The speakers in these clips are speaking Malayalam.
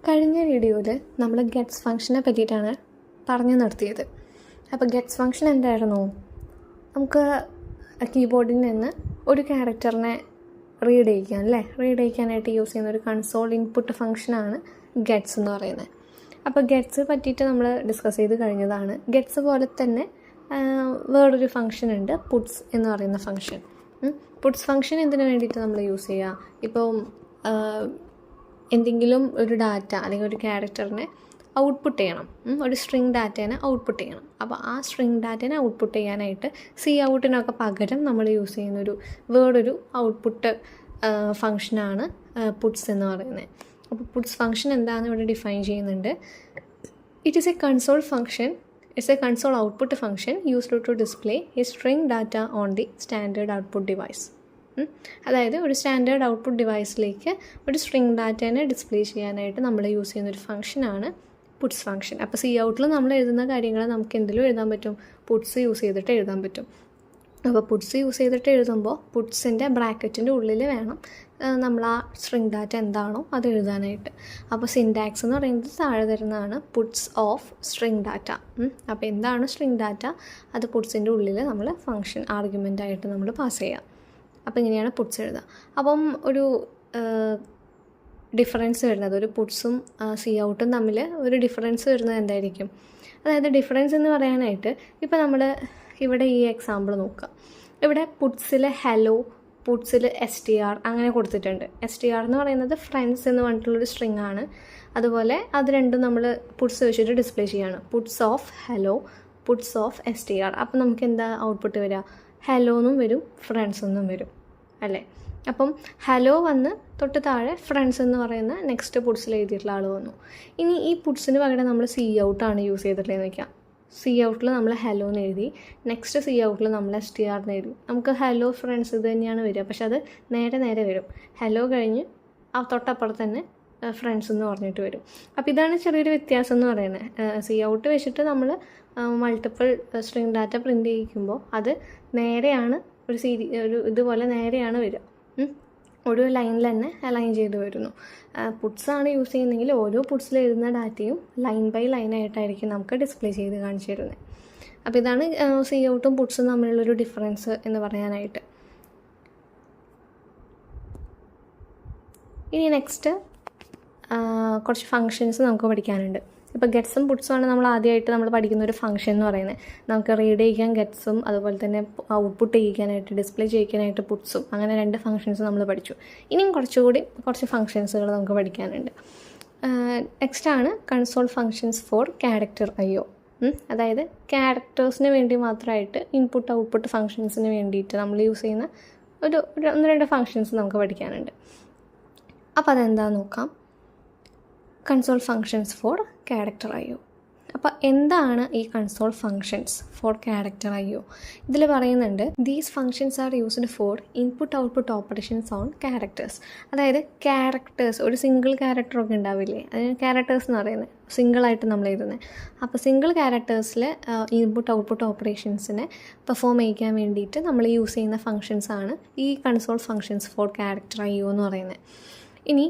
കഴിഞ്ഞ വീഡിയോയിൽ നമ്മൾ ഗെറ്റ്സ് ഫംഗ്ഷനെ പറ്റിയിട്ടാണ് പറഞ്ഞു നിർത്തിയത്. അപ്പോൾ ഗെറ്റ്സ് ഫംഗ്ഷൻ എന്തായിരുന്നു? നമുക്ക് കീബോർഡിൽ നിന്ന് ഒരു ക്യാരക്ടറിനെ റീഡ് ചെയ്യിക്കാനായിട്ട് യൂസ് ചെയ്യുന്ന ഒരു കൺസോൾ ഇൻപുട്ട് ഫംഗ്ഷനാണ് ഗെറ്റ്സ് എന്ന് പറയുന്നത്. അപ്പോൾ ഗെറ്റ്സ് പറ്റിയിട്ട് നമ്മൾ ഡിസ്കസ് ചെയ്ത് കഴിഞ്ഞതാണ്. ഗെറ്റ്സ് പോലെ തന്നെ വേറൊരു ഫംഗ്ഷൻ ഉണ്ട്, പുട്സ് എന്ന് പറയുന്ന ഫംഗ്ഷൻ. പുട്സ് ഫംഗ്ഷൻ എന്തിനു വേണ്ടിയിട്ട് നമ്മൾ യൂസ് ചെയ്യുക? ഇപ്പോൾ എന്തെങ്കിലും ഒരു ഡാറ്റ അല്ലെങ്കിൽ ഒരു ക്യാരക്ടറിനെ ഔട്ട്പുട്ട് ചെയ്യണം, ഒരു സ്ട്രിങ് ഡാറ്റേനെ ഔട്ട്പുട്ട് ചെയ്യണം. അപ്പോൾ ആ സ്ട്രിങ് ഡാറ്റേനെ ഔട്ട്പുട്ട് ചെയ്യാനായിട്ട് സി ഔട്ടിനൊക്കെ പകരം നമ്മൾ യൂസ് ചെയ്യുന്നൊരു വേറൊരു ഔട്ട്പുട്ട് ഫംഗ്ഷനാണ് പുട്സ് എന്ന് പറയുന്നത്. അപ്പോൾ പുട്സ് ഫംഗ്ഷൻ എന്താണെന്ന് ഇവിടെ ഡിഫൈൻ ചെയ്യുന്നുണ്ട്. It is a console function. It's a console output function used to display a string data on the standard output device. അതായത് ഒരു സ്റ്റാൻഡേർഡ് ഔട്ട്പുട്ട് ഡിവൈസിലേക്ക് ഒരു സ്ട്രിങ് ഡാറ്റേനെ ഡിസ്പ്ലേ ചെയ്യാനായിട്ട് നമ്മൾ യൂസ് ചെയ്യുന്നൊരു ഫംഗ്ഷനാണ് പുട്സ് ഫംഗ്ഷൻ. അപ്പോൾ സി ഔട്ടിൽ നമ്മൾ എഴുതുന്ന കാര്യങ്ങൾ നമുക്ക് എന്തിലും എഴുതാൻ പറ്റും, പുട്സ് യൂസ് ചെയ്തിട്ട് എഴുതാൻ പറ്റും. അപ്പോൾ പുട്സ് യൂസ് ചെയ്തിട്ട് എഴുതുമ്പോൾ പുട്സിൻ്റെ ബ്രാക്കറ്റിൻ്റെ ഉള്ളിൽ വേണം നമ്മൾ ആ സ്ട്രിങ് ഡാറ്റ എന്താണോ അത് എഴുതാനായിട്ട്. അപ്പോൾ സിൻടാക്സ് എന്ന് പറയുന്നത് താഴെ തരുന്നതാണ് പുട്സ് ഓഫ് സ്ട്രിങ് ഡാറ്റ. അപ്പോൾ എന്താണ് സ്ട്രിങ് ഡാറ്റ, അത് പുട്സിൻ്റെ ഉള്ളിൽ നമ്മൾ ഫംഗ്ഷൻ ആർഗ്യുമെൻ്റായിട്ട് നമ്മൾ പാസ് ചെയ്യാം. അപ്പോൾ ഇങ്ങനെയാണ് പുട്സ് എഴുതുക. അപ്പം ഒരു ഡിഫറൻസ് വരുന്നത്, ഒരു പുട്സും സി ഔട്ടും തമ്മിൽ ഒരു ഡിഫറൻസ് വരുന്നത് എന്തായിരിക്കും? അതായത് ഡിഫറൻസ് എന്ന് പറയാനായിട്ട് ഇപ്പോൾ നമ്മൾ ഇവിടെ ഈ എക്സാമ്പിൾ നോക്കുക. ഇവിടെ പുട്സിൽ ഹലോ, പുട്സിൽ STR അങ്ങനെ കൊടുത്തിട്ടുണ്ട്. STR എന്ന് പറയുന്നത് ഫ്രണ്ട്സ് എന്ന് പറഞ്ഞിട്ടുള്ളൊരു സ്ട്രിങ് ആണ്. അതുപോലെ അത് രണ്ടും നമ്മൾ പുട്സ് വെച്ചിട്ട് ഡിസ്പ്ലേ ചെയ്യുകയാണ്. Puts of hello, puts of STR. അപ്പോൾ നമുക്ക് എന്താ ഔട്ട്പുട്ട് വരിക? ഹലോ എന്നും വരും, ഫ്രണ്ട്സ് എന്നും വരും അല്ലേ? അപ്പം ഹലോ വന്ന് തൊട്ട് താഴെ ഫ്രണ്ട്സ് എന്ന് പറയുന്ന നെക്സ്റ്റ് പുട്സിൽ എഴുതിയിട്ടുള്ള ആൾ വന്നു. ഇനി ഈ പുട്സിന് പകരം നമ്മൾ സി ഔട്ടാണ് യൂസ് ചെയ്തിട്ടുള്ളതെന്ന് വയ്ക്കാം. സി ഔട്ടിൽ നമ്മൾ ഹലോ എന്ന് എഴുതി, നെക്സ്റ്റ് സി ഔട്ടിൽ നമ്മൾ STR എന്ന് എഴുതി. നമുക്ക് ഹലോ ഫ്രണ്ട്സ് ഇത് തന്നെയാണ് വരിക, പക്ഷെ അത് നേരെ വരും. ഹലോ കഴിഞ്ഞ് ആ തൊട്ടപ്പുറത്ത് തന്നെ ഫ്രണ്ട്സ് എന്ന് പറഞ്ഞിട്ട് വരും. അപ്പോൾ ഇതാണ് ചെറിയൊരു വ്യത്യാസം എന്ന് പറയുന്നത്. സി ഔട്ട് വെച്ചിട്ട് നമ്മൾ മൾട്ടിപ്പിൾ സ്ട്രിങ് ഡാറ്റ പ്രിൻ്റ് ചെയ്യിക്കുമ്പോൾ അത് നേരെയാണ് ഒരു ഇതുപോലെ നേരെയാണ് വരിക, ഒരു ലൈനിൽ തന്നെ അലൈൻ ചെയ്ത് വരുന്നു. പുട്സാണ് യൂസ് ചെയ്യുന്നതെങ്കിൽ ഓരോ പുട്സിൽ എഴുതുന്ന ഡാറ്റയും ലൈൻ ബൈ ലൈൻ ആയിട്ടായിരിക്കും നമുക്ക് ഡിസ്പ്ലേ ചെയ്ത് കാണിച്ചു തരുന്നത്. അപ്പോൾ ഇതാണ് സി ഔട്ടും പുട്സും തമ്മിലുള്ളൊരു ഡിഫറൻസ് എന്ന് പറയാനായിട്ട്. ഇനി നെക്സ്റ്റ് കുറച്ച് ഫങ്ഷൻസ് നമുക്ക് പഠിക്കാനുണ്ട്. ഇപ്പോൾ ഗെറ്റ്സും പുട്സുമാണ് നമ്മൾ ആദ്യമായിട്ട് നമ്മൾ പഠിക്കുന്ന ഒരു ഫംഗ്ഷൻ എന്ന് പറയുന്നത്. നമുക്ക് റീഡ് ചെയ്യിക്കാൻ ഗെറ്റ്സും അതുപോലെ തന്നെ ഔട്ട്പുട്ട് ചെയ്യിക്കാനായിട്ട് ഡിസ്പ്ലേ ചെയ്യിക്കാനായിട്ട് പുട്സും, അങ്ങനെ രണ്ട് ഫംഗ്ഷൻസ് നമ്മൾ പഠിച്ചു. ഇനിയും കുറച്ച് ഫംഗ്ഷൻസുകൾ നമുക്ക് പഠിക്കാനുണ്ട്. നെക്സ്റ്റാണ് console functions for character IO. അതായത് ക്യാരക്ടേഴ്സിന് വേണ്ടി മാത്രമായിട്ട് ഇൻപുട്ട് ഔട്ട്പുട്ട് ഫങ്ഷൻസിന് വേണ്ടിയിട്ട് നമ്മൾ യൂസ് ചെയ്യുന്ന ഒന്ന് രണ്ട് ഫങ്ഷൻസ് നമുക്ക് പഠിക്കാനുണ്ട്. അപ്പോൾ അതെന്താണെന്ന് നോക്കാം. Console functions for character IO. അപ്പോൾ എന്താണ് ഈ console functions for character IO? ഇതിൽ പറയുന്നുണ്ട്, these functions are used for input output operations on characters. അതായത് ക്യാരക്ടേഴ്സ്, ഒരു സിംഗിൾ ക്യാരക്ടറൊക്കെ ഉണ്ടാവില്ലേ, അതിന് ക്യാരക്ടേഴ്സ് എന്ന് പറയുന്നത് സിംഗിളായിട്ട് നമ്മൾ എഴുതുന്നത്. അപ്പോൾ സിംഗിൾ ക്യാരക്ടേഴ്സിൽ ഇൻപുട്ട് ഔട്ട്പുട്ട് ഓപ്പറേഷൻസിനെ പെർഫോം ചെയ്യിക്കാൻ വേണ്ടിയിട്ട് നമ്മൾ യൂസ് ചെയ്യുന്ന ഫങ്ഷൻസാണ് ഈ console functions for character IO എന്ന് പറയുന്നത്. ഇനി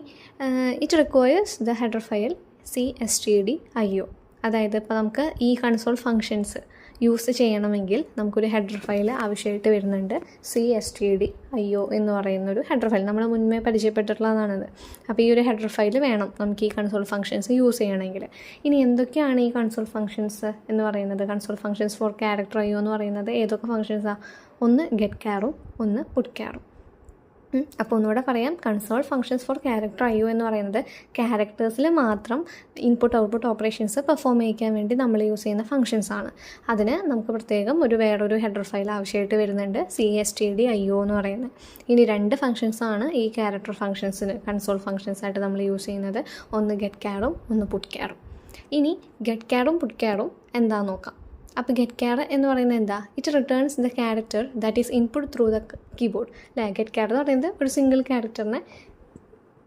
it requires the header file CSTD.io. അതായത് ഇപ്പോൾ നമുക്ക് ഈ കൺസോൾ ഫങ്ഷൻസ് യൂസ് ചെയ്യണമെങ്കിൽ നമുക്കൊരു ഹെഡർ ഫയൽ ആവശ്യമായിട്ട് വരുന്നുണ്ട്. CSTD.io എന്ന് പറയുന്നൊരു ഹെഡർ ഫയൽ നമ്മൾ മുൻപേ പരിചയപ്പെട്ടിട്ടുള്ളതാണത്. അപ്പോൾ ഈ ഒരു ഹെഡർ ഫയൽ വേണം നമുക്ക് ഈ കൺസോൾ ഫങ്ഷൻസ് യൂസ് ചെയ്യണമെങ്കിൽ. ഇനി എന്തൊക്കെയാണ് ഈ കൺസോൾ ഫങ്ഷൻസ് എന്ന് പറയുന്നത്? Console functions for character IO എന്ന് പറയുന്നത് ഏതൊക്കെ ഫങ്ഷൻസാണ്? ഒന്ന് ഗെറ്റ് ക്യാറും ഒന്ന് പുട്ട് ക്യാറും. അപ്പോൾ ഒന്നുകൂടെ പറയാം, console functions for character IO എന്ന് പറയുന്നത് ക്യാരക്ടേഴ്സിൽ മാത്രം ഇൻപുട്ട് ഔട്ട്പുട്ട് ഓപ്പറേഷൻസ് പെർഫോം ചെയ്യിക്കാൻ വേണ്ടി നമ്മൾ യൂസ് ചെയ്യുന്ന ഫങ്ഷൻസ് ആണ്. അതിന് നമുക്ക് പ്രത്യേകം വേറൊരു ഹെഡർ ഫയൽ ആവശ്യമായിട്ട് വരുന്നുണ്ട്, CSTD.io എന്ന് പറയുന്നത്. ഇനി രണ്ട് ഫങ്ഷൻസാണ് ഈ ക്യാരക്ടർ ഫങ്ഷൻസിന് കൺസോൾ ഫങ്ഷൻസായിട്ട് നമ്മൾ യൂസ് ചെയ്യുന്നത്, ഒന്ന് ഗെറ്റ് ക്യാറും ഒന്ന് പുട്ട് ക്യാറും. ഇനി ഗെറ്റ് ക്യാറും പുട്ട് ക്യാറും എന്താണെന്ന് നോക്കാം. അപ്പോൾ ഗെറ്റ് ക്യാർ എന്ന് പറയുന്നത് എന്താ? It returns the character that is input through the keyboard. അല്ലേ, ഗെറ്റ് ക്യാർ എന്ന് പറയുന്നത് ഒരു സിംഗിൾ ക്യാരക്ടറിനെ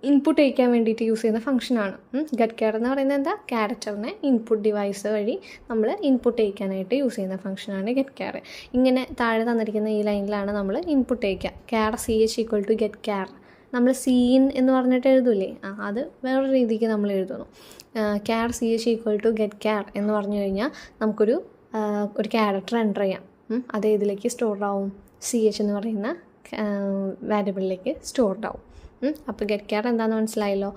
ഇൻപുട്ട് ചെയ്യിക്കാൻ വേണ്ടിയിട്ട് യൂസ് ചെയ്യുന്ന ഫംഗ്ഷനാണ്. ഗെറ്റ് ക്യാർ എന്ന് പറയുന്നത് എന്താ? ക്യാരക്ടറിനെ ഇൻപുട്ട് ഡിവൈസ് വഴി നമ്മൾ ഇൻപുട്ട് ചെയ്യിക്കാനായിട്ട് യൂസ് ചെയ്യുന്ന ഫംഗ്ഷനാണ് ഗെറ്റ് ക്യാർ. ഇങ്ങനെ താഴെ തന്നിരിക്കുന്ന ഈ ലൈനിലാണ് നമ്മൾ ഇൻപുട്ട് ചെയ്യിക്കുക. ക്യാർ CH = ഗെറ്റ് ക്യാർ നമ്മൾ സീൻ എന്ന് പറഞ്ഞിട്ട് എഴുതൂലേ, അത് വേറൊരു രീതിക്ക് നമ്മൾ എഴുതുന്നു. Char CH equal to get char എന്ന് പറഞ്ഞു കഴിഞ്ഞാൽ നമുക്കൊരു ക്യാരക്ടർ എൻ്റർ ചെയ്യാം. അത് ഇതിലേക്ക് സ്റ്റോർഡ് ആവും, CH എന്ന് പറയുന്ന വാരിയബിളിലേക്ക് സ്റ്റോർഡ് ആവും. അപ്പോൾ ഗെറ്റ് ക്യാർ എന്താണെന്ന് മനസ്സിലായല്ലോ.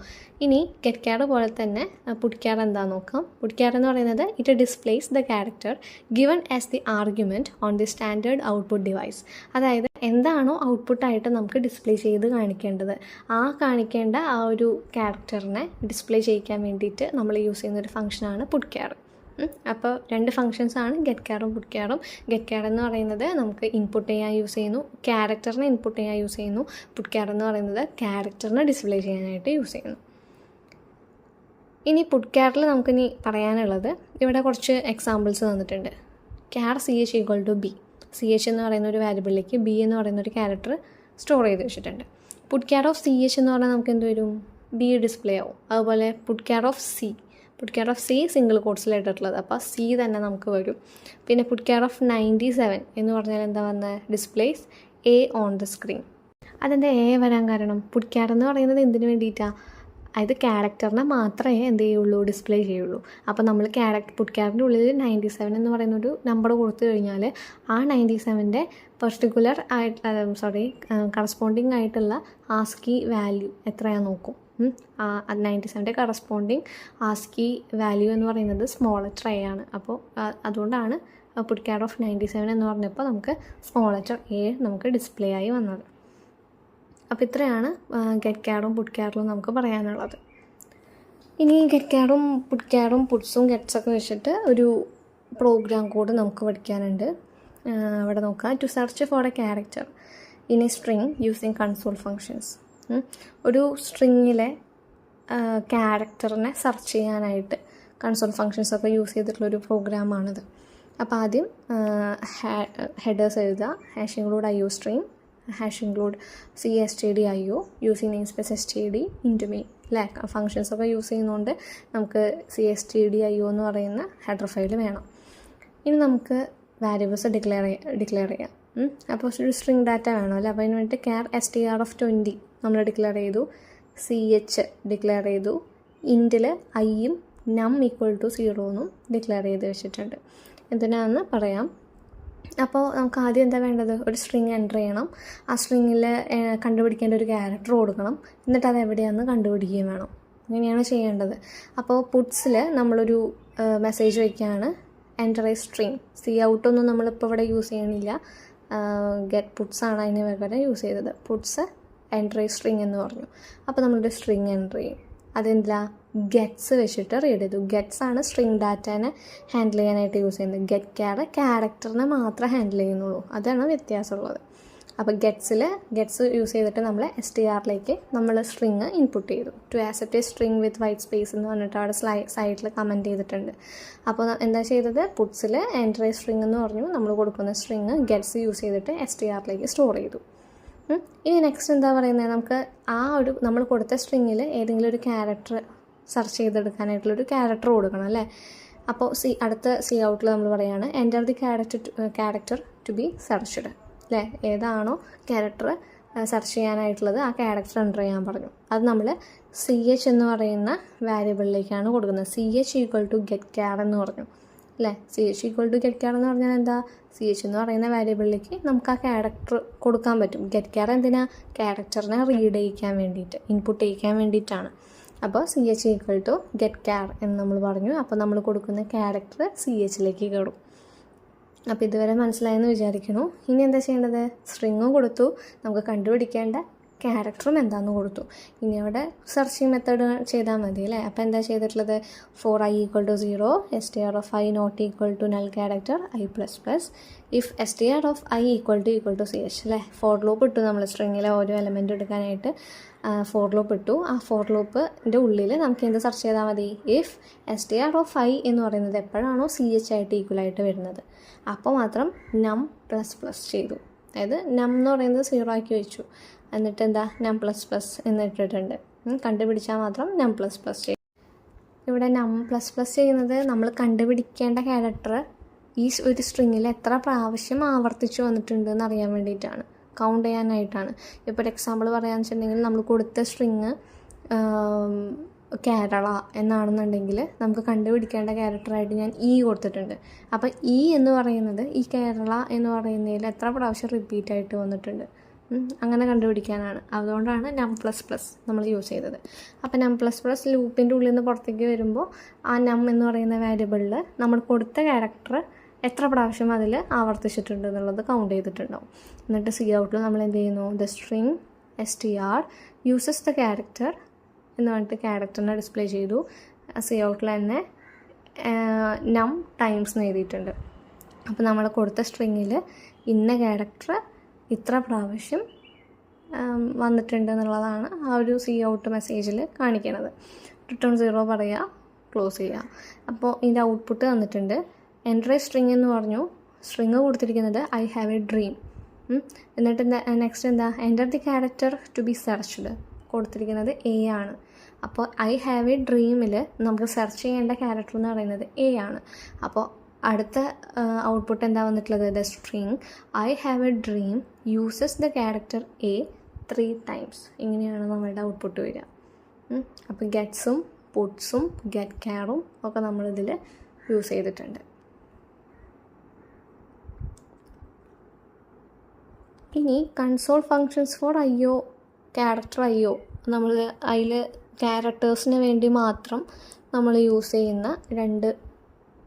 ഇനി ഗെറ്റ് ക്യാർ പോലെ തന്നെ പുട്ട് ക്യാർ എന്താണെന്ന് നോക്കാം. പുട്ട് ക്യാർ എന്ന് പറയുന്നത് it displays the character given as the argument on the standard output device. അതായത് എന്താണോ ഔട്ട്പുട്ടായിട്ട് നമുക്ക് ഡിസ്പ്ലേ ചെയ്ത് കാണിക്കേണ്ടത്, കാണിക്കേണ്ട ആ ഒരു ക്യാരക്ടറിനെ ഡിസ്പ്ലേ ചെയ്യിക്കാൻ വേണ്ടിയിട്ട് നമ്മൾ യൂസ് ചെയ്യുന്ന ഒരു ഫംഗ്ഷനാണ് പുട്ട് ക്യാർ. അപ്പോൾ 2 ഫങ്ഷൻസാണ് ഗെറ്റ് ക്യാറും പുട്ട് ക്യാറും. ഗെറ്റ് ക്യാർ എന്ന് പറയുന്നത് നമുക്ക് ഇൻപുട്ട് ചെയ്യാൻ യൂസ് ചെയ്യുന്നു, ക്യാരക്ടറിനെ ഇൻപുട്ട് ചെയ്യാൻ യൂസ് ചെയ്യുന്നു. പുട്ട് ക്യാർ എന്ന് പറയുന്നത് ക്യാരക്ടറിനെ ഡിസ്പ്ലേ ചെയ്യാനായിട്ട് യൂസ് ചെയ്യുന്നു. ഇനി പുട്ട് ക്യാറിൽ നമുക്കിനി പറയാനുള്ളത്, ഇവിടെ കുറച്ച് എക്സാമ്പിൾസ് തന്നിട്ടുണ്ട്. Char CH equal to B. CH എന്ന് പറയുന്ന ഒരു വാരിയബിളിലേക്ക് B എന്ന് പറയുന്ന ഒരു ക്യാരക്ടർ സ്റ്റോർ ചെയ്ത് വെച്ചിട്ടുണ്ട്. പുട്ട് ക്യാർ ഓഫ് CH എന്ന് പറഞ്ഞാൽ നമുക്ക് എന്ത് വരും, B ഡിസ്പ്ലേ ആവും. അതുപോലെ put char of C single കോട്ട്സിലായിട്ടുള്ളത്, അപ്പോൾ C തന്നെ നമുക്ക് വരും. പിന്നെ പുട്ട് ക്യാർ ഓഫ് 97 എന്ന് പറഞ്ഞാൽ എന്താ വന്നത്, displays A on the screen. അതെന്താ A വരാൻ കാരണം, പുട്ട് ക്യാർ എന്ന് പറയുന്നത് എന്തിനു വേണ്ടിയിട്ടാണ്, അതായത് ക്യാരക്ടറിനെ മാത്രമേ എന്ത് ചെയ്യുള്ളൂ, ഡിസ്പ്ലേ ചെയ്യുള്ളൂ. അപ്പോൾ നമ്മൾ പുട്ട് ക്യാറിൻ്റെ ഉള്ളിൽ 97 എന്ന് പറയുന്ന ഒരു നമ്പർ കൊടുത്തു കഴിഞ്ഞാൽ ആ 97ൻ്റെ പെർട്ടിക്കുലർ കറസ്പോണ്ടിങ് ആയിട്ടുള്ള ആസ്കി വാല്യൂ എത്രയാണെന്ന് നോക്കും. 97ൻ്റെ കറസ്പോണ്ടിങ് ആസ്കി വാല്യൂ എന്ന് പറയുന്നത് സ്മോൾ ലെറ്റർ A ആണ്. അപ്പോൾ അതുകൊണ്ടാണ് പുട്ട് ക്യാർ ഓഫ് 97 എന്ന് പറഞ്ഞപ്പോൾ നമുക്ക് സ്മോൾ ലെറ്റർ A നമുക്ക് ഡിസ്പ്ലേ ആയി വന്നത്. അപ്പോൾ ഇത്രയാണ് ഗെറ്റ് ക്യാറും പുട്ട് ക്യാറിലും നമുക്ക് പറയാനുള്ളത്. ഇനി ഗെറ്റ് ക്യാറും പുട്ട്സും ഗെറ്റ്സൊക്കെ വെച്ചിട്ട് ഒരു പ്രോഗ്രാം കോഡ് നമുക്ക് പഠിക്കാനുണ്ട്. അവിടെ നോക്കാം. To search for a character in a string using console functions. ഒരു സ്ട്രിങ്ങിലെ ക്യാരക്ടറിനെ സെർച്ച് ചെയ്യാനായിട്ട് കൺസോൾ ഫങ്ഷൻസൊക്കെ യൂസ് ചെയ്തിട്ടുള്ളൊരു പ്രോഗ്രാമാണിത്. അപ്പോൾ ആദ്യം ഹെഡേഴ്സ് എഴുതുക. Hash include IO string, hash include CSTD_IO using name space STD into main അല്ലേ. ഫങ്ഷൻസൊക്കെ യൂസ് ചെയ്യുന്നതുകൊണ്ട് നമുക്ക് CSTD_IO എന്ന് പറയുന്ന ഹെഡർ ഫയൽ വേണം. ഇനി നമുക്ക് വാരിയബിൾസ് ഡിക്ലെയർ ചെയ്യാം. അപ്പോൾ ഒരു സ്ട്രിങ് ഡാറ്റ വേണമല്ലോ. അപ്പോൾ അതിന് വേണ്ടിയിട്ട് ക്യാർ STR of 20 നമ്മൾ ഡിക്ലെയർ ചെയ്തു, CH ഡിക്ലെയർ ചെയ്തു, ഇൻറ്റിൽ ഐയും നം ഈക്വൽ ടു 0 എന്നും ഡിക്ലെയർ ചെയ്ത് വെച്ചിട്ടുണ്ട്. എന്തിനാണെന്ന് പറയാം. അപ്പോൾ നമുക്ക് ആദ്യം എന്താ വേണ്ടത്, ഒരു സ്ട്രിങ് എൻ്റർ ചെയ്യണം. ആ സ്ട്രിങ്ങിൽ കണ്ടുപിടിക്കേണ്ട ഒരു ക്യാരക്ടർ കൊടുക്കണം, എന്നിട്ട് അത് എവിടെയാണെന്ന് കണ്ടുപിടിക്കുകയും വേണം. ഇങ്ങനെയാണ് ചെയ്യേണ്ടത്. അപ്പോൾ പുട്ട്സിൽ നമ്മളൊരു മെസ്സേജ് വയ്ക്കുകയാണ്, എൻ്റർ എ സ്ട്രിങ്. Cout നമ്മളിപ്പോൾ ഇവിടെ യൂസ് ചെയ്യണില്ല, ഗെറ്റ് പുട്ട്സാണ് അതിന് പകരം യൂസ് ചെയ്തത്. പുട്ട്സ് എൻ്റർ എ സ്ട്രിങ് എന്ന് പറഞ്ഞു. അപ്പോൾ നമ്മളൊരു സ്ട്രിങ് എൻ്റർ ചെയ്യും. അതെന്താ, ഗെറ്റ്സ് വെച്ചിട്ട് റീഡ് ചെയ്തു. ഗെറ്റ്സ് ആണ് സ്ട്രിങ് ഡാറ്റേനെ ഹാൻഡിൽ ചെയ്യാനായിട്ട് യൂസ് ചെയ്യുന്നത്. ഗെറ്റ് ക്യാരക്ടറിനെ മാത്രമേ ഹാൻഡിൽ ചെയ്യുന്നുള്ളൂ, അതാണ് വ്യത്യാസമുള്ളത്. അപ്പോൾ ഗെറ്റ്സ് യൂസ് ചെയ്തിട്ട് നമ്മൾ STRലേക്ക് നമ്മൾ സ്ട്രിങ് ഇൻപുട്ട് ചെയ്തു. To accept a string with white space എന്ന് പറഞ്ഞിട്ട് അവിടെ സൈഡിൽ കമൻറ്റ് ചെയ്തിട്ടുണ്ട്. അപ്പോൾ എന്താ ചെയ്തത്, പുട്ട്സിൽ എൻ്റർ എ സ്ട്രിങ് എന്ന് പറഞ്ഞു, നമ്മൾ കൊടുക്കുന്ന സ്ട്രിങ് ഗെറ്റ്സ് യൂസ് ചെയ്തിട്ട് STRലേക്ക് സ്റ്റോർ ചെയ്തു. ഇനി നെക്സ്റ്റ് എന്താ പറയുന്നത്, നമുക്ക് നമ്മൾ കൊടുത്ത സ്ട്രിങ്ങിൽ ഏതെങ്കിലും ഒരു ക്യാരക്ടർ സെർച്ച് ചെയ്തെടുക്കാനായിട്ടുള്ളൊരു ക്യാരക്ടർ കൊടുക്കണം അല്ലേ. അപ്പോൾ അടുത്ത Coutൽ നമ്മൾ പറയുകയാണ്, enter the character to be searched അല്ലേ. ഏതാണോ ക്യാരക്ടർ സെർച്ച് ചെയ്യാനായിട്ടുള്ളത് ആ ക്യാരക്ടർ എൻ്റർ ചെയ്യാൻ പറഞ്ഞു. അത് നമ്മൾ CH എന്ന് പറയുന്ന വാരിയബിളിലേക്കാണ് കൊടുക്കുന്നത്. CH equal to get char എന്ന് പറഞ്ഞു അല്ലേ. CH equal to get char എന്ന് പറഞ്ഞാൽ എന്താ, CH എന്ന് പറയുന്ന വാരിയബിളിലേക്ക് നമുക്ക് ആ ക്യാരക്ടർ കൊടുക്കാൻ പറ്റും. ഗെറ്റ് ക്യാർ എന്തിനാ, ക്യാരക്ടറിനെ റീഡ് ചെയ്യിക്കാൻ വേണ്ടിയിട്ട്, ഇൻപുട്ട് ചെയ്യിക്കാൻ വേണ്ടിയിട്ടാണ്. അപ്പോൾ CH equal to get char എന്ന് നമ്മൾ പറഞ്ഞു. അപ്പോൾ നമ്മൾ കൊടുക്കുന്ന ക്യാരക്ടർ CHലേക്ക് കയറും. അപ്പോൾ ഇതുവരെ മനസ്സിലായെന്ന് വിചാരിക്കുന്നു. ഇനി എന്താ ചെയ്യേണ്ടത്, സ്ട്രിങ്ങും കൊടുത്തു, നമുക്ക് കണ്ടുപിടിക്കേണ്ട ക്യാരക്ടറും എന്താണെന്ന് കൊടുത്തു. ഇനി അവിടെ സെർച്ചിങ് മെത്തേഡ് ചെയ്താൽ മതി അല്ലേ. അപ്പോൾ എന്താ ചെയ്തിട്ടുള്ളത്, for I equal to 0 STR of I not equal to null character I++ if STR of I equal to CH അല്ലേ. ഫോർ ലൂപ്പ് ഇട്ടു നമ്മൾ സ്ട്രിങ്ങിലെ ഓരോ എലമെൻറ്റ് എടുക്കാനായിട്ട് ഫോർ ലൂപ്പ് ഇട്ടു. ആ ഫോർ ലൂപ്പിൻ്റെ ഉള്ളിൽ നമുക്ക് എന്ത് സെർച്ച് ചെയ്താൽ മതി, ഇഫ് STR of I എന്ന് പറയുന്നത് എപ്പോഴാണോ CH ആയിട്ട് ഈക്വലായിട്ട് വരുന്നത് അപ്പോൾ മാത്രം നം++ ചെയ്തു. അതായത് നം എന്ന് പറയുന്നത് 0 ആക്കി വെച്ചു, എന്നിട്ട് എന്താ നം++ എന്നിട്ടിട്ടുണ്ട്. കണ്ടുപിടിച്ചാൽ മാത്രം നം++ ചെയ്യും. ഇവിടെ നം++ ചെയ്യുന്നത് നമ്മൾ കണ്ടുപിടിക്കേണ്ട ക്യാരക്ടർ ഈ ഒരു സ്ട്രിങ്ങിൽ എത്ര പ്രാവശ്യം ആവർത്തിച്ചു വന്നിട്ടുണ്ട് എന്നറിയാൻ വേണ്ടിയിട്ടാണ്. കൗണ്ട് ചെയ്യാനായിട്ടാണ്. ഇപ്പോൾ ഒരു എക്സാമ്പിൾ പറയാമെന്ന് വെച്ചിട്ടുണ്ടെങ്കിൽ നമ്മൾ കൊടുത്ത സ്ട്രിങ് കേരള എന്നാണെന്നുണ്ടെങ്കിൽ നമുക്ക് കണ്ടുപിടിക്കേണ്ട ക്യാരക്ടറായിട്ട് ഞാൻ ഇ കൊടുത്തിട്ടുണ്ട്. അപ്പോൾ ഇ എന്ന് പറയുന്നത് ഈ കേരള എന്ന് പറയുന്നതിൽ എത്ര പ്രാവശ്യം റിപ്പീറ്റായിട്ട് വന്നിട്ടുണ്ട് അങ്ങനെ കണ്ടുപിടിക്കാനാണ്. അതുകൊണ്ടാണ് നം++ നമ്മൾ യൂസ് ചെയ്തത്. അപ്പോൾ നം++ ലൂപ്പിൻ്റെ ഉള്ളിൽ നിന്ന് പുറത്തേക്ക് വരുമ്പോൾ ആ നം എന്ന് പറയുന്ന വേരിയബിളിൽ നമ്മൾ കൊടുത്ത ക്യാരക്ടർ എത്ര പ്രാവശ്യം അതിൽ ആവർത്തിച്ചിട്ടുണ്ട് എന്നുള്ളത് കൗണ്ട് ചെയ്തിട്ടുണ്ടാവും. എന്നിട്ട് സി ഔട്ടിൽ നമ്മൾ എന്ത് ചെയ്യുന്നു, the string str uses the character എന്ന് പറഞ്ഞിട്ട് ക്യാരക്ടറിനെ ഡിസ്പ്ലേ ചെയ്തു. സി ഔട്ടിൽ തന്നെ നം ടൈംസ് എന്ന് എഴുതിയിട്ടുണ്ട്. അപ്പോൾ നമ്മൾ കൊടുത്ത സ്ട്രിങ്ങിൽ ഇന്ന ക്യാരക്ടർ ഇത്ര പ്രാവശ്യം വന്നിട്ടുണ്ട് എന്നുള്ളതാണ് ആ ഒരു സി ഔട്ട് മെസ്സേജിൽ കാണിക്കണത്. റിട്ടേൺ 0 പറയുക, ക്ലോസ് ചെയ്യുക. അപ്പോൾ ഇതിൻ്റെ ഔട്ട്പുട്ട് തന്നിട്ടുണ്ട്. എൻ്റർ എ സ്ട്രിങ് എന്ന് പറഞ്ഞു. സ്ട്രിങ് കൊടുത്തിരിക്കുന്നത് ഐ ഹാവ് എ ഡ്രീം. എന്നിട്ട് നെക്സ്റ്റ് എന്താ, enter the character to be searched കൊടുത്തിരിക്കുന്നത് എ ആണ്. അപ്പോൾ ഐ ഹാവ് എ ഡ്രീമിൽ നമുക്ക് സെർച്ച് ചെയ്യേണ്ട ക്യാരക്ടർ എന്ന് പറയുന്നത് എ ആണ്. അപ്പോൾ അടുത്ത ഔട്ട്പുട്ട് എന്താ വന്നിട്ടുള്ളത്, the string I have a dream uses the character A 3 times. ഇങ്ങനെയാണ് നമ്മളുടെ ഔട്ട്പുട്ട് വരിക. അപ്പോൾ ഗെറ്റ്സും പുട്ട്സും ഗെറ്റ് ക്യാറും ഒക്കെ നമ്മളിതിൽ യൂസ് ചെയ്തിട്ടുണ്ട്. ഇനി console functions for IO character IO നമ്മൾ അതിൽ ക്യാരക്ടേഴ്സിന് വേണ്ടി മാത്രം നമ്മൾ യൂസ് ചെയ്യുന്ന 2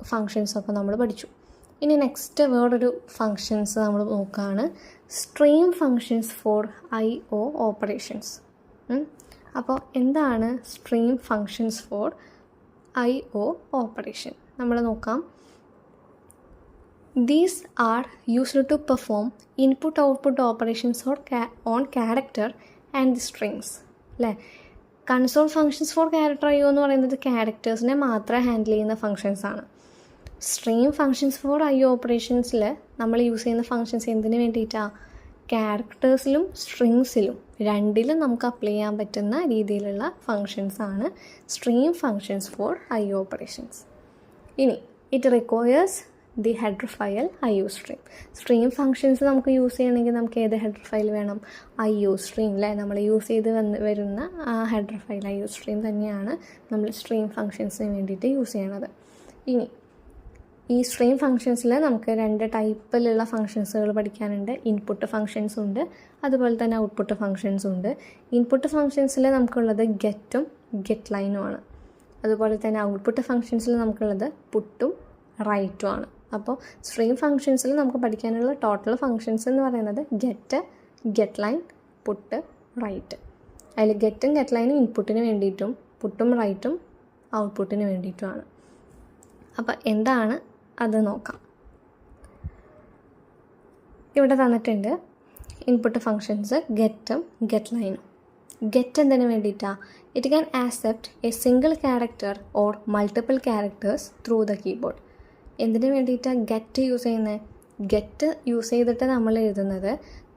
ഫങ്ഷൻസൊക്കെ നമ്മൾ പഠിച്ചു. ഇനി നെക്സ്റ്റ് വേറൊരു ഫങ്ഷൻസ് നമ്മൾ നോക്കുകയാണ്, stream functions for IO operations. അപ്പോൾ എന്താണ് stream functions for IO operation നമ്മൾ നോക്കാം. These are used to perform input-output operations on character and the strings. അല്ലേ, console functions for character IO എന്ന് പറയുന്നത് ക്യാരക്ടേഴ്സിനെ മാത്രം ഹാൻഡിൽ ചെയ്യുന്ന ഫങ്ഷൻസാണ്. സ്ട്രീം ഫങ്ഷൻസ് ഫോർ IO ഓപ്പറേഷൻസിൽ നമ്മൾ യൂസ് ചെയ്യുന്ന ഫങ്ഷൻസ് എന്തിനു വേണ്ടിയിട്ടാണ്, ക്യാരക്ടേഴ്സിലും സ്ട്രിങ്സിലും രണ്ടിലും നമുക്ക് അപ്ലൈ ചെയ്യാൻ പറ്റുന്ന രീതിയിലുള്ള ഫങ്ഷൻസാണ് stream functions for IO operations. ഇനി it requires the header file IO stream. Stream functions നമുക്ക് യൂസ് ചെയ്യണമെങ്കിൽ നമുക്ക് ഏത് ഹെഡർ ഫയൽ വേണം, IO സ്ട്രീം അല്ലേ, നമ്മൾ യൂസ് ചെയ്ത് വരുന്ന ആ ഹെഡർ ഫയൽ IO സ്ട്രീം തന്നെയാണ് നമ്മൾ സ്ട്രീം ഫങ്ഷൻസിന് വേണ്ടിയിട്ട് യൂസ് ചെയ്യണത്. ഇനി ഈ സ്ട്രീം ഫങ്ഷൻസിൽ നമുക്ക് 2 ടൈപ്പിലുള്ള ഫങ്ഷൻസുകൾ പഠിക്കാനുണ്ട്. ഇൻപുട്ട് ഫങ്ഷൻസ് ഉണ്ട്, അതുപോലെ തന്നെ ഔട്ട്പുട്ട് ഫങ്ഷൻസും ഉണ്ട്. ഇൻപുട്ട് ഫങ്ഷൻസിൽ നമുക്കുള്ളത് ഗെറ്റും ഗെറ്റ് ലൈനുമാണ്. അതുപോലെ തന്നെ ഔട്ട്പുട്ട് ഫങ്ഷൻസിൽ നമുക്കുള്ളത് പുട്ടും റൈറ്റും ആണ്. അപ്പോൾ സ്ട്രീം ഫങ്ഷൻസിൽ നമുക്ക് പഠിക്കാനുള്ള ടോട്ടൽ ഫങ്ഷൻസ് എന്ന് പറയുന്നത് get, get line, put, write. അതിൽ ഗെറ്റും ഗെറ്റ് ലൈനും ഇൻപുട്ടിന് വേണ്ടിയിട്ടും പുട്ടും റൈറ്റും ഔട്ട്പുട്ടിന് വേണ്ടിയിട്ടുമാണ്. അപ്പോൾ എന്താണ് അത് നോക്കാം. ഇവിടെ തന്നിട്ടുണ്ട് ഇൻപുട്ട് ഫങ്ഷൻസ് ഗെറ്റും ഗെറ്റ് ലൈനും. ഗെറ്റ് എന്തിനു വേണ്ടിയിട്ടാണ്, it can accept A single character or multiple characters through the keyboard. എന്തിനു വേണ്ടിയിട്ടാണ് ഗെറ്റ് യൂസ് ചെയ്യുന്നത്, ഗെറ്റ് യൂസ് ചെയ്തിട്ട് നമ്മൾ എഴുതുന്നത്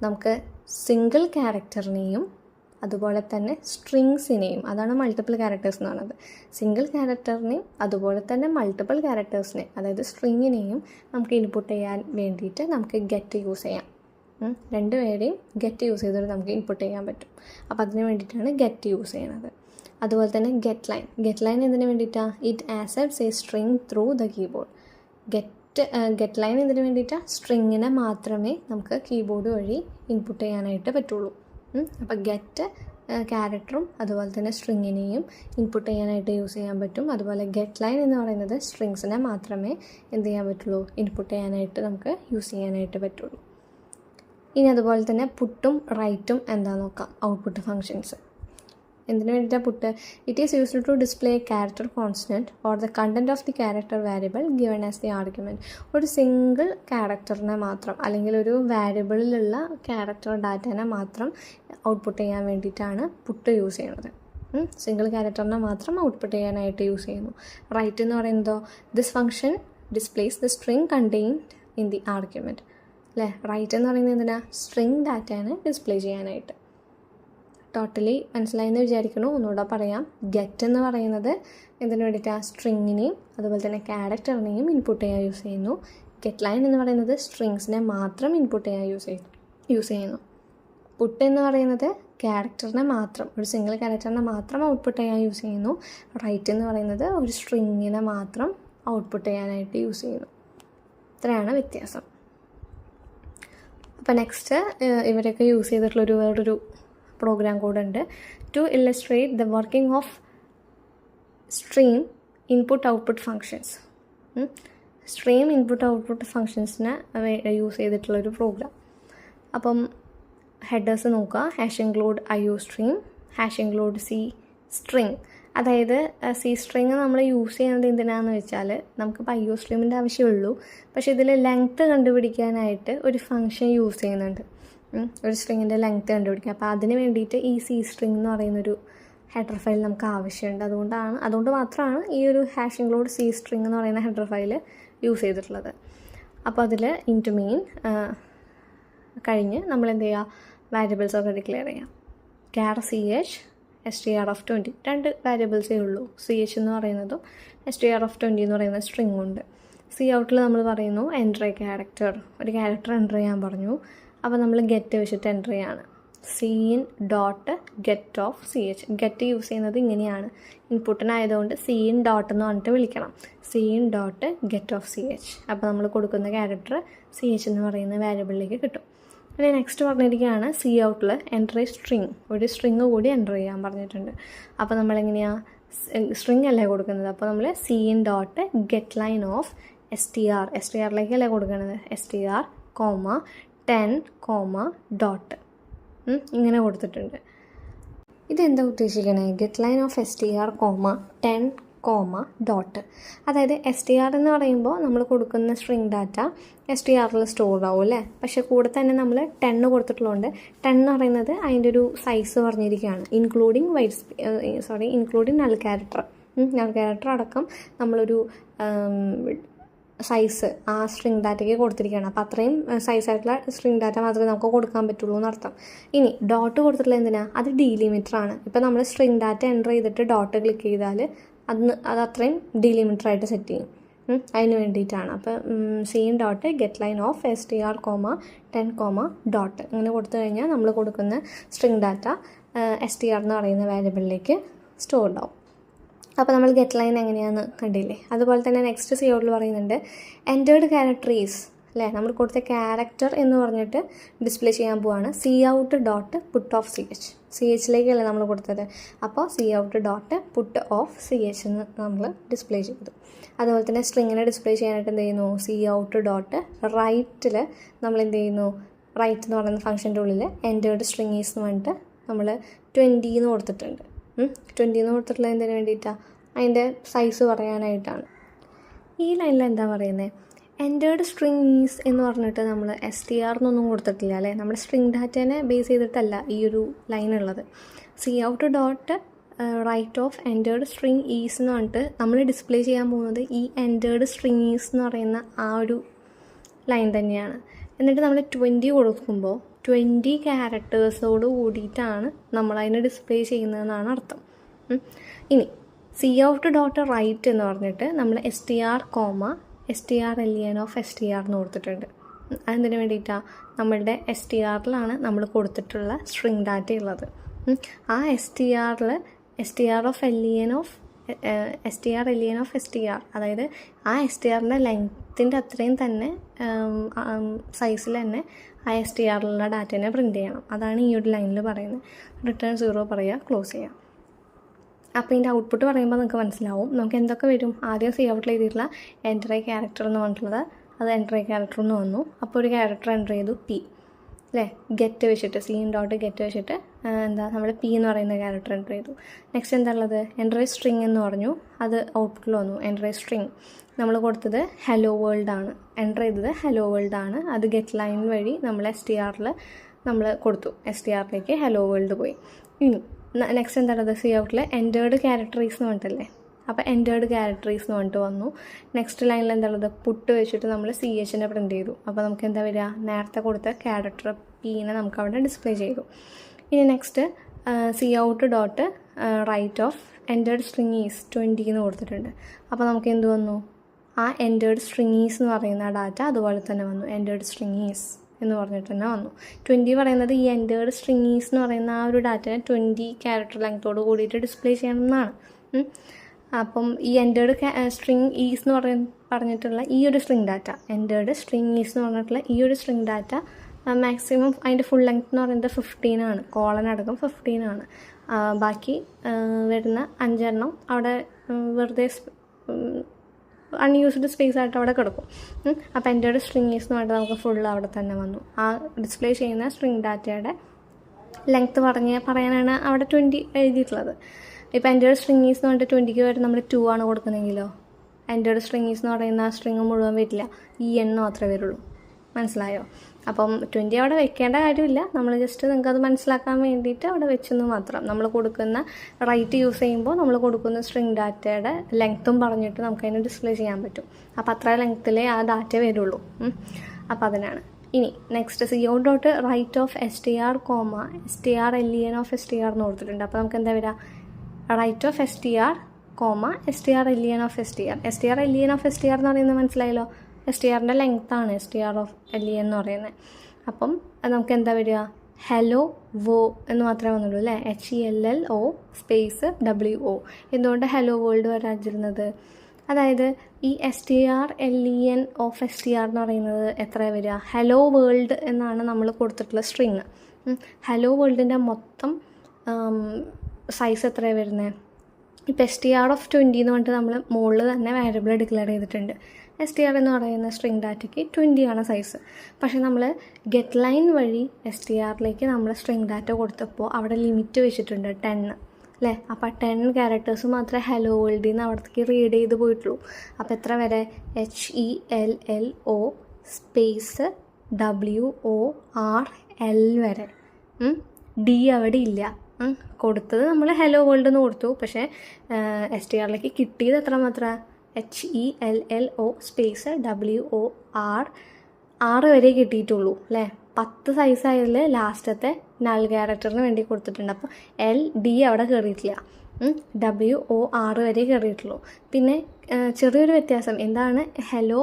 നമുക്ക് സിംഗിൾ ക്യാരക്ടറിനെയും അതുപോലെ തന്നെ സ്ട്രിങ്സിനെയും, അതാണ് മൾട്ടിപ്പിൾ ക്യാരക്ടേഴ്സ് എന്ന് പറയുന്നത്. സിംഗിൾ ക്യാരക്ടറിനെയും അതുപോലെ തന്നെ മൾട്ടിപ്പിൾ ക്യാരക്ടേഴ്സിനെ, അതായത് സ്ട്രിങ്ങിനെയും നമുക്ക് ഇൻപുട്ട് ചെയ്യാൻ വേണ്ടിയിട്ട് നമുക്ക് ഗെറ്റ് യൂസ് ചെയ്യാം. 2 പേരെയും ഗെറ്റ് യൂസ് ചെയ്തിട്ട് നമുക്ക് ഇൻപുട്ട് ചെയ്യാൻ പറ്റും. അപ്പോൾ അതിന് വേണ്ടിയിട്ടാണ് ഗെറ്റ് യൂസ് ചെയ്യണത്. അതുപോലെ തന്നെ ഗെറ്റ് ലൈൻ. ഗെറ്റ് ലൈൻ എന്തിനു വേണ്ടിയിട്ടാണ്, it accepts A string through the keyboard. Get line എന്തിനു വേണ്ടിയിട്ടാണ്, സ്ട്രിങ്ങിനെ മാത്രമേ നമുക്ക് കീബോർഡ് വഴി ഇൻപുട്ട് ചെയ്യാനായിട്ട് പറ്റുള്ളൂ. അപ്പോൾ ഗെറ്റ് ക്യാരക്ടറും അതുപോലെ തന്നെ സ്ട്രിങ്ങിനെയും ഇൻപുട്ട് ചെയ്യാനായിട്ട് യൂസ് ചെയ്യാൻ പറ്റും. അതുപോലെ ഗെറ്റ് ലൈൻ എന്ന് പറയുന്നത് സ്ട്രിങ്സിനെ മാത്രമേ എന്ത് ചെയ്യാൻ പറ്റുള്ളൂ, ഇൻപുട്ട് ചെയ്യാനായിട്ട് നമുക്ക് യൂസ് ചെയ്യാനായിട്ട് പറ്റുള്ളൂ. ഇനി അതുപോലെ തന്നെ പുട്ടും റൈറ്റും എന്താ നോക്കാം, ഔട്ട്പുട്ട് ഫങ്ഷൻസ്. എന്തിനു വേണ്ടിയിട്ടാണ് put, it is used to display character constant or the content of the character variable given as the argument. ഒരു സിംഗിൾ ക്യാരക്ടറിനെ മാത്രം അല്ലെങ്കിൽ ഒരു വേരിയബിളിലുള്ള ക്യാരക്ടർ ഡാറ്റേനെ മാത്രം ഔട്ട്പുട്ട് ചെയ്യാൻ വേണ്ടിയിട്ടാണ് പുട്ട് യൂസ് ചെയ്യുന്നത്. സിംഗിൾ ക്യാരക്ടറിനെ മാത്രം ഔട്ട്പുട്ട് ചെയ്യാനായിട്ട് യൂസ് ചെയ്യുന്നു. റൈറ്റ് എന്ന് പറയുന്നതോ, this function displays the string contained in the argument. അല്ലേ, റൈറ്റ് എന്ന് പറയുന്നത് എന്തിനാ, സ്ട്രിങ് ഡാറ്റേനെ ഡിസ്പ്ലേ ചെയ്യാനായിട്ട്. ടോട്ടലി മനസ്സിലായെന്ന് വിചാരിക്കണു. ഒന്നുകൂടെ പറയാം. ഗെറ്റ് എന്ന് പറയുന്നത് എന്തിനു വേണ്ടിയിട്ടാണ്, സ്ട്രിങ്ങിനെയും അതുപോലെ തന്നെ ക്യാരക്ടറിനെയും ഇൻപുട്ട് ചെയ്യാൻ യൂസ് ചെയ്യുന്നു. ഗെറ്റ് ലൈൻ എന്ന് പറയുന്നത് സ്ട്രിങ്സിനെ മാത്രം ഇൻപുട്ട് ചെയ്യാൻ യൂസ് ചെയ്യുന്നു. പുട്ട് എന്ന് പറയുന്നത് ക്യാരക്ടറിനെ മാത്രം, ഒരു സിംഗിൾ ക്യാരക്ടറിനെ മാത്രം ഔട്ട്പുട്ട് ചെയ്യാൻ യൂസ് ചെയ്യുന്നു. റൈറ്റ് എന്ന് പറയുന്നത് ഒരു സ്ട്രിങ്ങിനെ മാത്രം ഔട്ട്പുട്ട് ചെയ്യാനായിട്ട് യൂസ് ചെയ്യുന്നു. ഇത്രയാണ് വ്യത്യാസം. അപ്പോൾ നെക്സ്റ്റ് ഇവരൊക്കെ യൂസ് ചെയ്തിട്ടുള്ളൊരു വേറൊരു പ്രോഗ്രാം കോഡ് ഉണ്ട്. To illustrate the working of stream input output functions. Stream input output ഫങ്ഷൻസിനെ യൂസ് ചെയ്തിട്ടുള്ളൊരു പ്രോഗ്രാം. അപ്പം ഹെഡേഴ്സ് നോക്കുക. Hash include IO stream, hash include C string. അതായത് C സ്ട്രിങ് നമ്മൾ യൂസ് ചെയ്യുന്നത് എന്തിനാണെന്ന് വെച്ചാൽ നമുക്കിപ്പോൾ IO സ്ട്രീമിൻ്റെ ആവശ്യമുള്ളൂ. പക്ഷേ ഇതിൽ ലെങ്ത്ത് കണ്ടുപിടിക്കാനായിട്ട് ഒരു ഫംഗ്ഷൻ യൂസ് ചെയ്യുന്നുണ്ട്, ഒരു സ്ട്രിങ്ങിൻ്റെ ലെങ്ത്ത് കണ്ടുപിടിക്കുക. അപ്പോൾ അതിന് വേണ്ടിയിട്ട് ഈ C സ്ട്രിങ് എന്ന് പറയുന്നൊരു ഹെഡർ ഫയൽ നമുക്ക് ആവശ്യമുണ്ട്. അതുകൊണ്ട് മാത്രമാണ് ഈ ഒരു ഹാഷ് ഇൻക്ലൂഡ് C സ്ട്രിങ് എന്ന് പറയുന്ന ഹെഡർ ഫയൽ യൂസ് ചെയ്തിട്ടുള്ളത്. അപ്പോൾ അതിൽ ഇൻറ്റു മെയിൻ കഴിഞ്ഞ് നമ്മൾ എന്ത് ചെയ്യുക, വാരിയബിൾസൊക്കെ ഡിക്ലെയർ ചെയ്യാം. char ch str(20) 2 വാരിയബിൾസേ ഉള്ളൂ. ch എന്ന് പറയുന്നതും str(20) എന്ന് പറയുന്ന സ്ട്രിങ് ഉണ്ട്. C ഔട്ടിൽ നമ്മൾ പറയുന്നു എൻ്റർ എ ക്യാരക്ടർ, ഒരു ക്യാരക്ടർ എൻ്റർ ചെയ്യാൻ പറഞ്ഞു. അപ്പോൾ നമ്മൾ ഗെറ്റ് വെച്ചിട്ട് എൻ്റർ ചെയ്യാണ്. cin.get(ch). ഗെറ്റ് യൂസ് ചെയ്യുന്നത് ഇങ്ങനെയാണ്, ഇൻപുട്ടിനായതുകൊണ്ട് cin.dot എന്ന് പറഞ്ഞിട്ട് വിളിക്കണം. cin.get(ch). അപ്പോൾ നമ്മൾ കൊടുക്കുന്ന ക്യാരക്ടർ ch എന്ന് പറയുന്ന വാരിയബിളിലേക്ക് കിട്ടും. പിന്നെ നെക്സ്റ്റ് പറഞ്ഞിരിക്കുകയാണ് C ഔട്ടിൽ എൻ്റർ എ സ്ട്രിങ്, ഒരു സ്ട്രിങ് കൂടി എൻ്റർ ചെയ്യാൻ പറഞ്ഞിട്ടുണ്ട്. അപ്പോൾ നമ്മളെങ്ങനെയാണ്, സ്ട്രിങ് അല്ലേ കൊടുക്കുന്നത്, അപ്പോൾ നമ്മൾ cin.getLine ഓഫ് strലേക്കല്ലേ കൊടുക്കുന്നത്, str, 10, dot ഇങ്ങനെ കൊടുത്തിട്ടുണ്ട്. ഇതെന്താ ഉദ്ദേശിക്കണേ, getLine ഓഫ് str, 10, dot. അതായത് str എന്ന് പറയുമ്പോൾ നമ്മൾ കൊടുക്കുന്ന സ്ട്രിങ് ഡാറ്റ strൽ സ്റ്റോർ ആവും അല്ലേ. പക്ഷേ കൂടെ തന്നെ നമ്മൾ 10 കൊടുത്തിട്ടുള്ളതുകൊണ്ട് 10 എന്ന് പറയുന്നത് അതിൻ്റെ ഒരു സൈസ് പറഞ്ഞിരിക്കുകയാണ്, ഇൻക്ലൂഡിങ് നൾ ക്യാരക്ടർ അടക്കം നമ്മളൊരു സൈസ് ആ സ്ട്രിങ് ഡാറ്റയ്ക്ക് കൊടുത്തിരിക്കുകയാണ്. അപ്പോൾ അത്രയും സൈസായിട്ടുള്ള സ്ട്രിങ് ഡാറ്റ മാത്രമേ നമുക്ക് കൊടുക്കാൻ പറ്റുള്ളൂ എന്നർത്ഥം. ഇനി ഡോട്ട് കൊടുത്തിട്ടുള്ള എന്തിനാ, അത് ഡീലിമിറ്ററാണ്. ഇപ്പോൾ നമ്മൾ സ്ട്രിങ് ഡാറ്റ എൻ്റർ ചെയ്തിട്ട് ഡോട്ട് ക്ലിക്ക് ചെയ്താൽ അത് അത്രയും ഡീലിമിറ്ററായിട്ട് സെറ്റ് ചെയ്യും, അതിന് വേണ്ടിയിട്ടാണ്. അപ്പോൾ cin.getLine ഓഫ് str, 10, dot ഇങ്ങനെ കൊടുത്തു കഴിഞ്ഞാൽ നമ്മൾ കൊടുക്കുന്ന സ്ട്രിങ് ഡാറ്റ str എന്ന് പറയുന്ന വാരിയബിളിലേക്ക് സ്റ്റോർഡ് ആവും. അപ്പോൾ നമ്മൾ getLine എങ്ങനെയാണെന്ന് കണ്ടില്ലേ. അതുപോലെ തന്നെ നെക്സ്റ്റ് C ഔട്ടിൽ പറയുന്നുണ്ട് എൻ്റേർഡ് ക്യാരക്ടർ ഈസ് അല്ലേ, നമ്മൾ കൊടുത്ത ക്യാരക്ടർ എന്ന് പറഞ്ഞിട്ട് ഡിസ്പ്ലേ ചെയ്യാൻ പോവാണ്. cout.put(ch). CHലേക്കല്ലേ നമ്മൾ കൊടുത്തത്, അപ്പോൾ cout.put(ch) എന്ന് നമ്മൾ ഡിസ്പ്ലേ ചെയ്തു. അതുപോലെ തന്നെ സ്ട്രിങ്ങിനെ ഡിസ്പ്ലേ ചെയ്യാനായിട്ട് എന്ത് ചെയ്യുന്നു, cout.writeൽ നമ്മൾ എന്ത് ചെയ്യുന്നു, റൈറ്റ് എന്ന് പറയുന്ന ഫംഗ്ഷൻ്റെ ഉള്ളിൽ എൻ്റേർഡ് സ്ട്രിങ് ഈസ് എന്ന് പറഞ്ഞിട്ട് നമ്മൾ 20 എന്ന് കൊടുത്തിട്ടുണ്ട്. 20 എന്ന് കൊടുത്തിട്ടുള്ളത് എന്തിനു വേണ്ടിയിട്ടാണ്, അതിൻ്റെ സൈസ് പറയാനായിട്ടാണ്. ഈ ലൈനിൽ എന്താ പറയുന്നത്, എൻ്റേർഡ് സ്ട്രിങ് ഈസ് എന്ന് പറഞ്ഞിട്ട് നമ്മൾ str എന്നൊന്നും കൊടുത്തിട്ടില്ല അല്ലേ. നമ്മുടെ സ്ട്രിങ് ഡാറ്റേനെ ബേസ് ചെയ്തിട്ടല്ല ഈ ഒരു ലൈൻ ഉള്ളത്. cout.write of entered string is എന്ന് പറഞ്ഞിട്ട് നമ്മൾ ഡിസ്പ്ലേ ചെയ്യാൻ പോകുന്നത് ഈ എൻ്റേർഡ് സ്ട്രിങ് ഈസ് എന്ന് പറയുന്ന ആ ഒരു ലൈൻ തന്നെയാണ്. എന്നിട്ട് നമ്മൾ 20 കൊടുക്കുമ്പോൾ 20 ക്യാരക്ടേഴ്സോട് കൂടിയിട്ടാണ് നമ്മളതിനെ ഡിസ്പ്ലേ ചെയ്യുന്നതെന്നാണ് അർത്ഥം. ഇനി cout.write എന്ന് പറഞ്ഞിട്ട് നമ്മൾ strlen ഓഫ് str എന്ന് കൊടുത്തിട്ടുണ്ട്. അതിന് വേണ്ടിയിട്ടാണ്, നമ്മളുടെ strലാണ് നമ്മൾ കൊടുത്തിട്ടുള്ള സ്ട്രിങ് ഡാറ്റ ഉള്ളത്. ആ str of len of str, അതായത് ആ strൻ്റെ ലെങ്ത്തിൻ്റെ അത്രയും തന്നെ സൈസിൽ തന്നെ ആ strലുള്ള ഡാറ്റേനെ പ്രിൻറ്റ് ചെയ്യണം. അതാണ് ഈ ഒരു ലൈനിൽ പറയുന്നത്. റിട്ടേൺ 0 പറയുക, ക്ലോസ് ചെയ്യുക. അപ്പോൾ ഇതിൻ്റെ ഔട്ട്പുട്ട് പറയുമ്പോൾ നമുക്ക് മനസ്സിലാവും നമുക്ക് എന്തൊക്കെ വരും. ആദ്യം C ഔട്ടിൽ എഴുതിയിട്ടുള്ള എൻ്റർ എ ക്യാരക്ടർ എന്ന് പറഞ്ഞിട്ടുള്ളത് അത് എൻ്റർ എ ക്യാരക്ടർ എന്ന് വന്നു. അപ്പോൾ ഒരു ക്യാരക്ടർ എൻ്റർ ചെയ്തു P അല്ലേ, ഗെറ്റ് വെച്ചിട്ട് cin.get വെച്ചിട്ട് നമ്മൾ P എന്ന് പറയുന്ന ക്യാരക്ടർ എൻ്റർ ചെയ്തു. നെക്സ്റ്റ് എന്താ ഉള്ളത്, എൻ്റർ എ സ്ട്രിങ് എന്ന് പറഞ്ഞു, അത് ഔട്ട്പുട്ടിൽ വന്നു. എൻ്റർ എ സ്ട്രിങ് നമ്മൾ കൊടുത്തത് ഹലോ വേൾഡ് ആണ്, എൻ്റർ ചെയ്തത് ഹലോ വേൾഡ് ആണ്. അത് getLine വഴി നമ്മൾ strൽ നമ്മൾ കൊടുത്തു, strലേക്ക് ഹലോ വേൾഡ് പോയി. ഇനി നെക്സ്റ്റ് എന്താണത്, C ഔട്ടിൽ എൻ്റേർഡ് ക്യാരക്ടറീസ് എന്ന് പറഞ്ഞിട്ടല്ലേ, അപ്പോൾ എൻ്റേർഡ് ക്യാരക്ടറീസ് എന്ന് പറഞ്ഞിട്ട് വന്നു. നെക്സ്റ്റ് ലൈനിൽ എന്താണുള്ളത്, പുട്ട് വെച്ചിട്ട് നമ്മൾ CHനെ പ്രിൻറ്റ് ചെയ്തു. അപ്പോൾ നമുക്ക് എന്താ വരിക, നേരത്തെ കൊടുത്ത ക്യാരക്ടർ Pനെ നമുക്ക് അവിടെ ഡിസ്പ്ലേ ചെയ്തു. ഇനി next cout.write of entered string is 20 എന്ന് കൊടുത്തിട്ടുണ്ട്. അപ്പോൾ നമുക്ക് എന്ത് വന്നു, ആ എൻ്റേർഡ് സ്ട്രിങ് ഈസ് എന്ന് പറയുന്ന ഡാറ്റ അതുപോലെ തന്നെ വന്നു. എൻ്റേർഡ് സ്ട്രിങ് ഈസ് എന്ന് പറഞ്ഞിട്ട് തന്നെ വന്നു. 20 പറയുന്നത് ഈ എൻറ്റേർഡ് സ്ട്രിങ്ങീസ് എന്ന് പറയുന്ന ആ ഒരു ഡാറ്റയെ 20 ക്യാരക്ടർ ലെങ്ത്തോട് കൂടിയിട്ട് ഡിസ്പ്ലേ ചെയ്യണം എന്നാണ്. അപ്പം ഈ എൻറ്റേർഡ് സ്ട്രിങ് ഈസ് എന്ന് പറഞ്ഞിട്ടുള്ള ഈ ഒരു string data, entered string is എന്ന് പറഞ്ഞിട്ടുള്ള ഈ ഒരു സ്ട്രിങ് ഡാറ്റ മാക്സിമം അതിൻ്റെ ഫുൾ ലെങ്ത് എന്ന് പറയുന്നത് 15 ആണ്, കോളൻ അടക്കം 15 ആണ്. ബാക്കി വരുന്ന 5 എണ്ണം അവിടെ വെറുതെ അൺയൂസ്ഡ് സ്പേസ് ആയിട്ട് അവിടെ കിടക്കും. അപ്പോൾ എൻറ്റേർഡ് സ്ട്രിങ് ഈസ് എന്ന് പറഞ്ഞിട്ട് നമുക്ക് ഫുൾ അവിടെ തന്നെ വന്നു. ആ ഡിസ്പ്ലേ ചെയ്യുന്ന സ്ട്രിങ് ഡാറ്റയുടെ ലെങ്ത്ത് പറയാനാണ് അവിടെ 20 എഴുതിയിട്ടുള്ളത്. ഇപ്പോൾ എൻറ്റേർഡ് സ്ട്രിങ് ഈസ് എന്ന് പറഞ്ഞിട്ട് 20ക്ക് വരെ നമ്മൾ 2 ആണ് കൊടുക്കുന്നതെങ്കിലോ എൻറ്റേർഡ് സ്ട്രിങ് ഈസ് എന്ന് പറയുന്ന ആ സ്ട്രിങ് മുഴുവൻ വരില്ല, ഈ എണ്ണം മാത്രമേ വരുള്ളൂ. മനസ്സിലായോ? അപ്പം 20 അവിടെ വെക്കേണ്ട കാര്യമില്ല, നമ്മൾ ജസ്റ്റ് നിങ്ങൾക്കത് മനസ്സിലാക്കാൻ വേണ്ടിയിട്ട് അവിടെ വെച്ചെന്ന് മാത്രം. നമ്മൾ കൊടുക്കുന്ന റൈറ്റ് യൂസ് ചെയ്യുമ്പോൾ നമ്മൾ കൊടുക്കുന്ന സ്ട്രിങ് ഡാറ്റയുടെ ലെങ്ത്തും പറഞ്ഞിട്ട് നമുക്കതിന് ഡിസ്പ്ലേ ചെയ്യാൻ പറ്റും. അപ്പോൾ അത്ര ലെങ്ത്തിലേ ആ ഡാറ്റ വരുള്ളൂ. അപ്പോൾ അതിനാണ്. ഇനി next co.write of str, strlen of str എന്ന് കൊടുത്തിട്ടുണ്ട്. അപ്പോൾ നമുക്ക് എന്താ വരിക? Write of str, strlen of str. strlen of str എന്ന് പറയുന്നത് മനസ്സിലായല്ലോ, STRൻ്റെ ലെങ്ത്താണ് STR(len) എന്ന് പറയുന്നത്. അപ്പം അത് നമുക്ക് എന്താ വരിക? ഹലോ വോ എന്ന് മാത്രമേ വന്നുള്ളൂ അല്ലേ? HELLO space WO. എന്തുകൊണ്ട് ഹലോ വേൾഡ് വരാതിരുന്നത്? അതായത് ഈ strlen of str എന്ന് പറയുന്നത് എത്ര വരിക? ഹലോ വേൾഡ് എന്നാണ് നമ്മൾ കൊടുത്തിട്ടുള്ള സ്ട്രിങ്. ഹലോ വേൾഡിൻ്റെ മൊത്തം സൈസ് എത്രയാണ് വരുന്നത്? ഇപ്പോൾ str(20) എന്ന് പറഞ്ഞിട്ട് നമ്മൾ മുകളിൽ തന്നെ വാരിയബിൾ ഡിക്ലെയർ ചെയ്തിട്ടുണ്ട്. str എന്ന് പറയുന്ന സ്ട്രിങ് ഡാറ്റയ്ക്ക് 20 ആണ് സൈസ്. പക്ഷേ നമ്മൾ ഗെറ്റ് ലൈൻ വഴി strലേക്ക് നമ്മൾ സ്ട്രിങ് ഡാറ്റ കൊടുത്തപ്പോൾ അവിടെ ലിമിറ്റ് വെച്ചിട്ടുണ്ട് 10 അല്ലേ? അപ്പോൾ 10 ക്യാരക്ടേഴ്സ് മാത്രമേ ഹലോ വേൾഡിൽ നിന്ന് അവിടത്തേക്ക് റീഡ് ചെയ്ത് പോയിട്ടുള്ളൂ. അപ്പോൾ എത്ര വരെ? HELLO സ്പേസ് WORL വരെ. D അവിടെ ഇല്ല. കൊടുത്തത് നമ്മൾ ഹലോ വേൾഡ് എന്ന് കൊടുത്തു, പക്ഷേ strലേക്ക് കിട്ടിയത് എത്ര മാത്രമാണ്? HELLO സ്പേസ് WOR വരെ കിട്ടിയിട്ടുള്ളൂ അല്ലേ? 10 സൈസായതിൽ ലാസ്റ്റത്തെ നൾ ക്യാരക്ടറിന് വേണ്ടി കൊടുത്തിട്ടുണ്ട്. അപ്പോൾ LD അവിടെ കയറിയിട്ടില്ല, WOR വരെ കയറിയിട്ടുള്ളൂ. പിന്നെ ചെറിയൊരു വ്യത്യാസം എന്താണ്? ഹലോ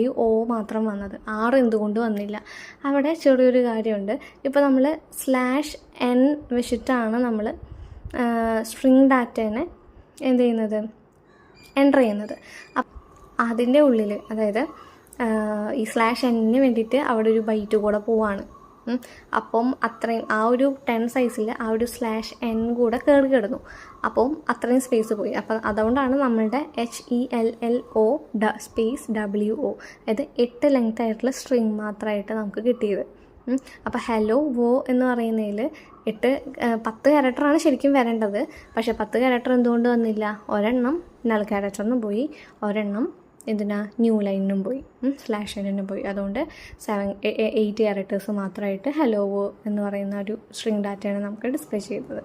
WO മാത്രം വന്നത്, R എന്തുകൊണ്ട് വന്നില്ല? അവിടെ ചെറിയൊരു കാര്യമുണ്ട്. ഇപ്പോൾ നമ്മൾ /n വെച്ചിട്ടാണ് നമ്മൾ സ്ട്രിങ് ഡാറ്റേനെ എന്ത് ചെയ്യുന്നത്? എൻ്റർ ചെയ്യുന്നത്. അതിൻ്റെ ഉള്ളിൽ, അതായത് ഈ /n വേണ്ടിയിട്ട് അവിടെ ഒരു ബൈറ്റ് കൂടെ പോവാണ്. അപ്പം അത്രയും ആ ഒരു 10 സൈസിൽ ആ ഒരു /n കൂടെ കയറി കിടന്നു. അപ്പം അത്രയും സ്പേസ് പോയി. അപ്പം അതുകൊണ്ടാണ് നമ്മളുടെ HELLO സ്പേസ് WO, അതായത് 8 ലെങ്ത് ആയിട്ടുള്ള സ്ട്രിങ് മാത്രമായിട്ട് നമുക്ക് കിട്ടിയത്. അപ്പോൾ ഹലോ വോ എന്ന് പറയുന്നതിൽ 10 ക്യാരക്ടറാണ് ശരിക്കും വരേണ്ടത്. പക്ഷേ 10 ക്യാരക്ടർ എന്തുകൊണ്ട് വന്നില്ല? ഒരെണ്ണം നൾ ക്യാരക്ടറിനും പോയി, ഒരെണ്ണം ന്യൂ ലൈനിനും പോയി, /n പോയി. അതുകൊണ്ട് 8 ക്യാരക്ടേഴ്സ് മാത്രമായിട്ട് ഹലോ വോ എന്ന് പറയുന്ന ഒരു സ്ട്രിങ് ഡാറ്റയാണ് നമുക്ക് ഡിസ്പ്ലേ ചെയ്തത്.